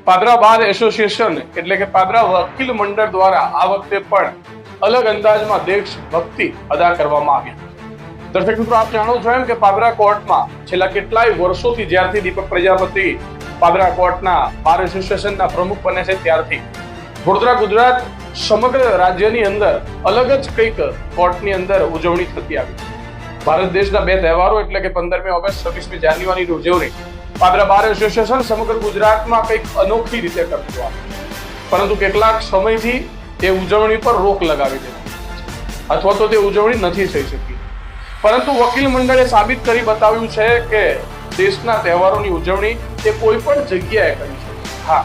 Padra bar association એટલે કે પાદરા વકીલ મંડળ દ્વારા આ વખતે પણ અલગ અંદાજમાં દેશભક્તિ અદા કરવામાં આવી. દર્શક મિત્રો, આપ જાણો છો એમ કે પાદરા કોર્ટમાં છેલ્લા કેટલાય વર્ષોથી જ્યારથી દીપક પ્રજાપતિ પાદરા કોર્ટના બાર એસોસિએશનના પ્રમુખ બને છે ત્યારથી વડોદરા ગુજરાત સમગ્ર રાજ્યની અંદર અલગ જ કંઈક કોર્ટની અંદર ઉજવણી થતી આવી. ભારત દેશના બે તહેવારો એટલે કે 15મી ઓગસ્ટ 26મી જાન્યુઆરીની ઉજવણી પાદરા બાર એસોસિએશન સમગ્ર ગુજરાતમાં કંઈક અનોખી રીતે કરતું આવે, પરંતુ કેટલાક સમયથી તે ઉજવણી પર રોક લગાવી દીધી અથવા તો તે ઉજવણી નથી થઈ શકી. પરંતુ વકીલ મંડળે સાબિત કરી બતાવ્યું છે કે દેશના તહેવારોની ઉજવણી તે કોઈ પણ જગ્યાએ કરી શકે. હા,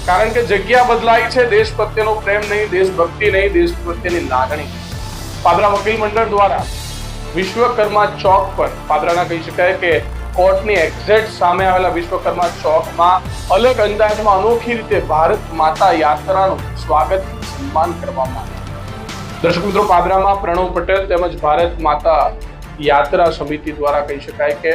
કારણ કે જગ્યા બદલાય છે, દેશ પ્રત્યેનો પ્રેમ નહીં, દેશભક્તિ નહીં, દેશ પ્રત્યેની લાગણી. પાદરા વકીલ મંડળ દ્વારા વિશ્વકર્મા ચોક પર પાદરાના કહી શકાય કે કોર્ટની એક્ઝેક્ટ સામે આવેલા વિશ્વકર્મા ચોકમાં અલગ અંદાજમાં અનોખી રીતે ભારત માતા યાત્રાનું સ્વાગત સન્માન કરવામાં આવ્યું. દર્શક મિત્રો, પાદરામાં પ્રણવ પટેલ તેમજ ભારત માતા યાત્રા સમિતિ દ્વારા કહી શકાય કે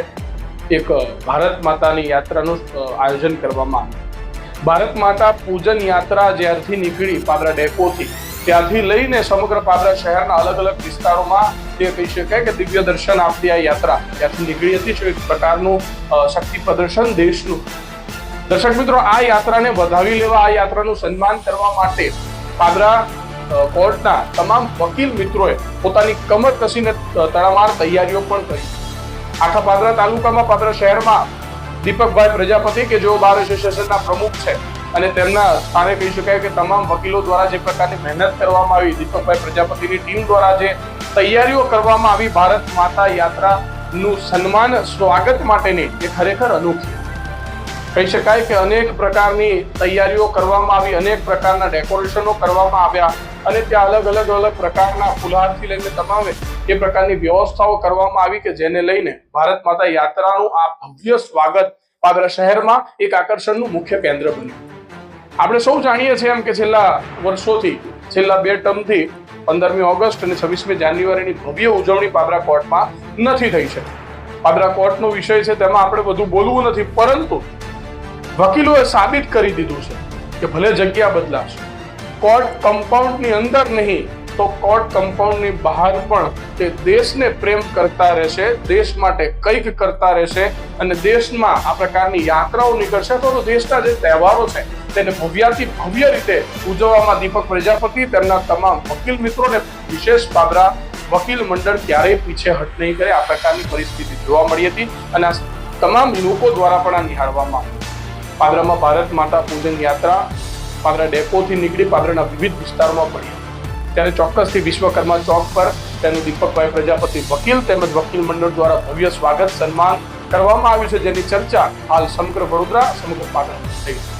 એક ભારત માતાની યાત્રાનું આયોજન કરવામાં આવ્યું. ભારત માતા પૂજન યાત્રા જ્યારથી નીકળી પાદરા ડેપોથી ત્યાંથી લઈને સમગ્ર પાદરા શહેરના અલગ અલગ વિસ્તારોમાં તે કહી શકાય કે દિવ્ય દર્શન આપતી આ યાત્રા ત્યાંથી નીકળી હતી. એક પ્રકારનું શક્તિ પ્રદર્શન દેશનું. દર્શક મિત્રો, આ યાત્રાને વધાવી લેવા, આ યાત્રાનું સન્માન કરવા માટે પાદરા કોર્ટના તમામ વકીલ મિત્રોએ પોતાની કમર કસીને તડામાર તૈયારીઓ પણ કરી. આખા પાદરા તાલુકામાં, પાદરા શહેરમાં દીપકભાઈ પ્રજાપતિ કે જેઓ બાર એસોસિએશનના પ્રમુખ છે અને તેમના સ્થાને કહી શકાય કે તમામ વકીલો દ્વારા જે પ્રકારની મહેનત કરવામાં આવી, દીપકભાઈ પ્રજાપતિની ટીમ દ્વારા જે તૈયારીઓ કરવામાં આવી ભારત માતા યાત્રાનું સન્માન સ્વાગત માટેની, એ ખરેખર અનોખી કહી શકાય કે અનેક પ્રકારની તૈયારીઓ કરવામાં આવી, અનેક પ્રકારના ડેકોરેશનો કરવામાં આવ્યા અને ત્યાં અલગ પ્રકારના ફુલહારથી લઈને તમામે એ પ્રકારની વ્યવસ્થાઓ કરવામાં આવી કે જેને લઈને ભારત માતા યાત્રાનું આ ભવ્ય સ્વાગત પાદરા શહેરમાં એક આકર્ષણનું મુખ્ય કેન્દ્ર બન્યું. આપણે સૌ જાણીએ છીએ એમ કે છેલ્લા વર્ષોથી, છેલ્લા 2 ટર્મથી 15મી ઓગસ્ટ અને 26મી જાન્યુઆરીની ભવ્ય ઉજવણી પાદરા કોર્ટમાં નથી થઈ છે. પાદરા કોર્ટનો વિષય છે, તેમાં આપણે બધું બોલવું નથી, પરંતુ વકીલોએ સાબિત કરી દીધું છે કે ભલે જગ્યા બદલાશે, કોર્ટ કમ્પાઉન્ડની અંદર નહીં તો કોર્ટ કમ્પાઉન્ડની બહાર પણ તે દેશને પ્રેમ કરતા રહેશે, દેશ માટે કંઈક કરતા રહેશે અને દેશમાં આ પ્રકારની યાત્રાઓ નીકળશે તો દેશના જે તહેવારો છે તેને ભવ્યાથી ભવ્ય રીતે ઉજવવામાં દીપક પ્રજાપતિ તેમના તમામ વકીલ મિત્રોને વિશેષ પાદરા વકીલ મંડળ ક્યારેય પીછેહટ નહીં કરે. આ પ્રકારની પરિસ્થિતિ જોવા મળી હતી અને આ તમામ લોકો દ્વારા પણ આ નિહાળવામાં આવ્યું. પાદરામાં ભારત માતા પૂજન યાત્રા પાદરા ડેપોથી નીકળી પાદરાના વિવિધ વિસ્તારોમાં પડી ત્યારે ચોક્કસથી વિશ્વકર્મા ચોક પર તેનું દીપકભાઈ પ્રજાપતિ વકીલ તેમજ વકીલ મંડળ દ્વારા ભવ્ય સ્વાગત સન્માન કરવામાં આવ્યું છે, જેની ચર્ચા હાલ સમગ્ર વડોદરા, સમગ્ર પાદરામાં થઈ છે.